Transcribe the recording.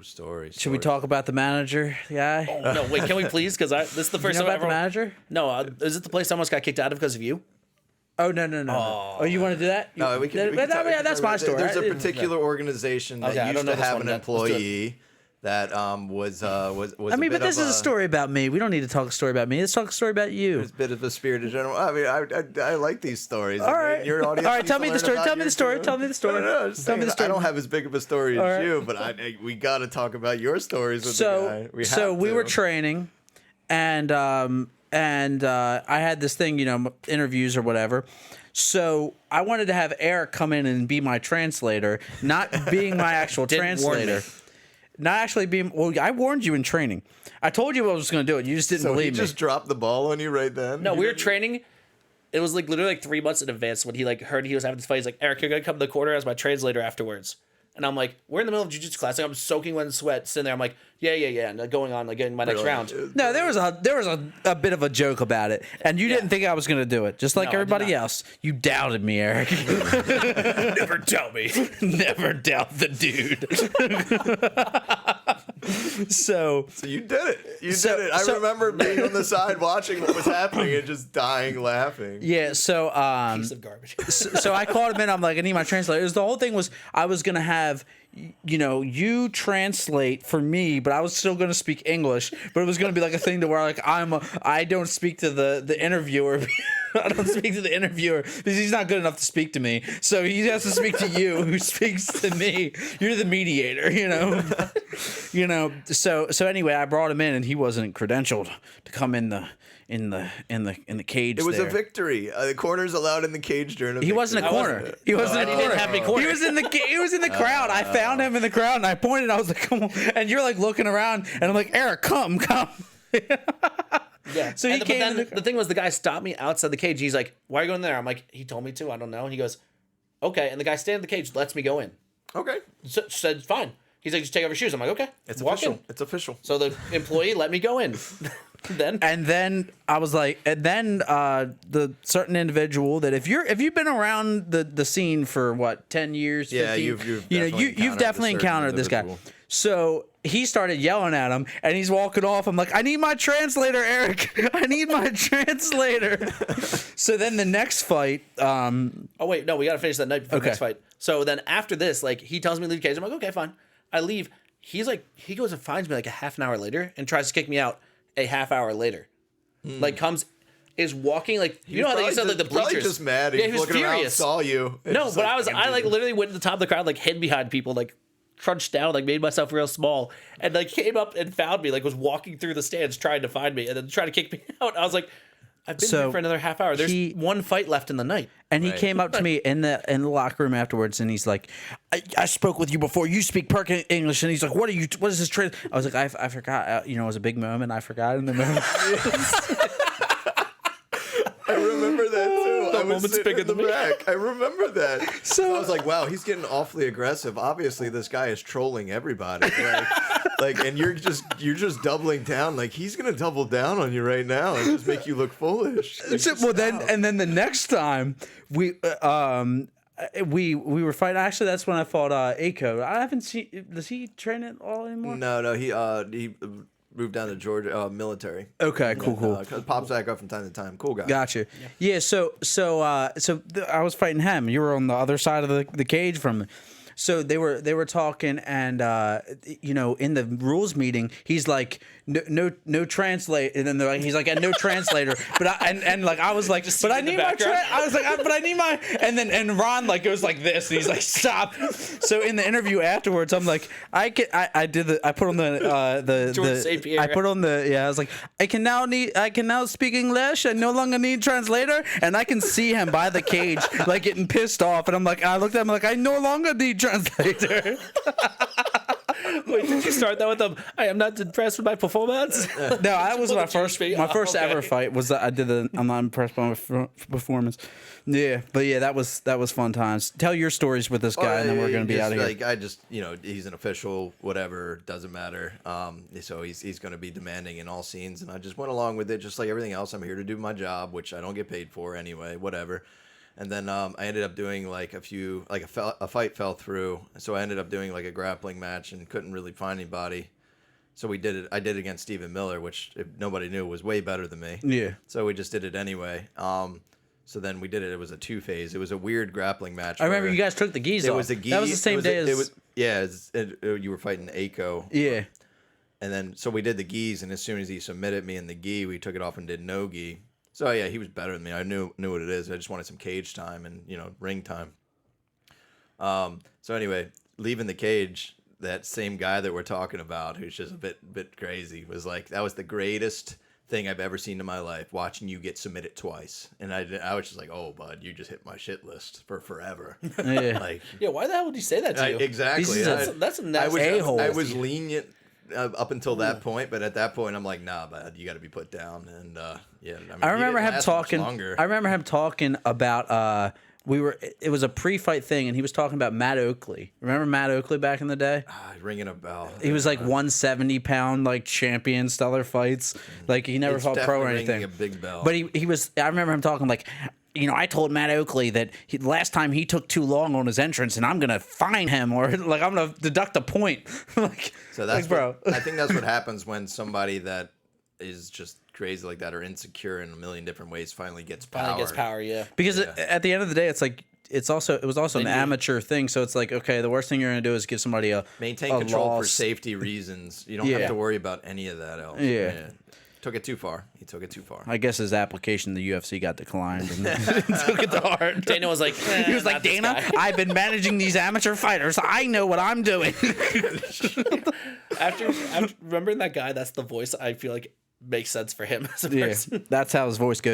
Should we talk about the manager guy? Oh, no, wait, can we please? Because this is the first You know time about the manager? No, is it the place I almost got kicked out of because of you? Oh, no. Oh, you want to do that? No, we can That's my story. There's a particular organization that used to have an employee that was I mean, but this is a story about me. We don't need to talk a story about me. Let's talk a story about you. It's a bit of a spirited general. I mean, I like these stories. All right. Your audience. All right, tell me the story. Tell me the story. Tell me the story. No, tell me the story. I don't have as big of a story as you, but we got to talk about your stories with the guy. We were training, and I had this thing, interviews or whatever. So I wanted to have Eric come in and be my translator, not being my actual translator. Not actually being. Well, I warned you in training. I told you I was going to do it. You just didn't believe me. He just dropped the ball on you right then. No, we were training. It was literally 3 months in advance when he heard he was having this fight. He's like, Eric, you're gonna come to the corner as my translator afterwards. And I'm like, we're in the middle of jiu-jitsu class. Like, I'm soaking wet in sweat, sitting there. I'm like, yeah, and going on, getting my next round. No, there was a bit of a joke about it, and you didn't think I was gonna do it, just like everybody else. You doubted me, Eric. Never doubt me. Never doubt the dude. So you did it. You did it. I remember being on the side watching what was happening and just dying laughing. Yeah. So piece of garbage. so I called him in. I'm like, I need my translator. The whole thing was I was gonna have you translate for me, but I was still gonna speak English. But it was gonna be like a thing to where I don't speak to the interviewer. I don't speak to the interviewer because he's not good enough to speak to me. So he has to speak to you, who speaks to me. You're the mediator, So anyway, I brought him in, and he wasn't credentialed to come in the cage. It was a victory. The corner's allowed in the cage during a victory. He wasn't a corner. He wasn't a corner. He didn't have any corner. He was in the crowd. I found him in the crowd, and I pointed. I was like, "Come on!" And you're like looking around, and I'm like, "Eric, come." Yeah. So he came. But then the thing was, the guy stopped me outside the cage. He's like, "Why are you going there?" I'm like, "He told me to. I don't know." He goes, "Okay." And the guy standing in the cage lets me go in. Okay. Said fine. He's like, "Just take off your shoes." I'm like, "Okay." It's official. It's official. So the employee let me go in. Then I was like, the certain individual that if you've been around the scene for what 10 years, 15, you've definitely encountered this guy. So he started yelling at him, and he's walking off. I'm like, I need my translator, Eric. I need my translator. So then the next fight. Oh wait, no, we gotta finish that night before the next fight. So then after this, he tells me to leave the cage. I'm like, okay, fine. I leave. He's like, he goes and finds me a half an hour later and tries to kick me out a half hour later. Is walking how they said the bleachers. Probably just mad. Yeah, he was looking furious. Around, saw you. No, but I literally went to the top of the crowd, hid behind people, crunched down, made myself real small, and came up and found me, was walking through the stands trying to find me, and then trying to kick me out. I was like, I've been here for another half hour. There's one fight left in the night. And he came up to me in the locker room afterwards, and he's like, I spoke with you before. You speak perfect English. And he's like, what is this trade? I was like, I forgot. It was a big moment. I forgot in the moment. I remember that too. The moment's bigger than me. I remember that. So I was like, wow, he's getting awfully aggressive. Obviously, this guy is trolling everybody. And you're just doubling down. He's gonna double down on you right now and just make you look foolish. Then the next time we were fighting. Actually, that's when I fought Aiko. I haven't seen. Does he train it all anymore? No. He moved down to Georgia military. Okay, cool. Pops back up from time to time. Cool guy. Gotcha. Yeah. So I was fighting him. You were on the other side of the cage from me. So they were talking, and in the rules meeting, he's like, no translate, and then he's like, no translator. But I was like, but I need my but I need my, and Ron goes like this, and he's like, stop. So in the interview afterwards, I'm like, I put on I was like, I can now speak English. I no longer need translator, and I can see him by the cage getting pissed off, and I'm like, I looked at him like, I no longer need translator. Wait, did you start that with them? I am not impressed with my performance. No, that was my first ever fight. Was that I did the I'm not impressed by my performance. Yeah, but yeah, that was fun times. Tell your stories with this guy, and then we're gonna be out of here. I just he's an official, whatever, doesn't matter. So he's gonna be demanding in all scenes, and I just went along with it, just like everything else. I'm here to do my job, which I don't get paid for anyway. Whatever. And then I ended up doing like a fight fell through, so I ended up doing like a grappling match and couldn't really find anybody. So we did it. I did it against Stephen Miller, which if nobody knew was way better than me. Yeah. So we just did it anyway. So then we did it. It was a 2-phase. It was a weird grappling match. I remember you guys took the gis off. It was a gi. That was the same day as. You were fighting Aiko. Yeah. And then so we did the gis, and as soon as he submitted me in the gi, we took it off and did no gi. So yeah, he was better than me. I knew what it is. I just wanted some cage time and ring time. So anyway, leaving the cage, that same guy that we're talking about, who's just a bit crazy, was like, that was the greatest thing I've ever seen in my life, watching you get submitted twice. And I was just like, oh, bud, you just hit my shit list for forever. Yeah. Why the hell would you say that to you? Exactly. That's a nasty a-hole. I was lenient up until that point, but at that point, I'm like, nah, bud, you got to be put down. And I remember him talking. I remember him talking about. It was a pre-fight thing, and he was talking about Matt Oakley. Remember Matt Oakley back in the day? Ringing a bell. He was like 170-pound like champion, stellar fights. Like he never fought pro or anything. Ringing a big bell. But he was. I remember him talking like, I told Matt Oakley that last time he took too long on his entrance, and I'm gonna fine him, or like I'm gonna deduct a point. Like, so that's like, bro. I think that's what happens when somebody that is just crazy like that or insecure in a million different ways finally gets power. Yeah. Because at the end of the day, it's like it was also an amateur thing. So it's like, okay, the worst thing you're gonna do is give somebody maintain control for safety reasons. You don't have to worry about any of that else. Yeah. Took it too far. He took it too far. I guess his application to the UFC got declined and took it to heart. Dana was like, he was like, Dana, I've been managing these amateur fighters. I know what I'm doing. after remembering that guy, that's the voice I feel like makes sense for him as a person. That's how his voice goes.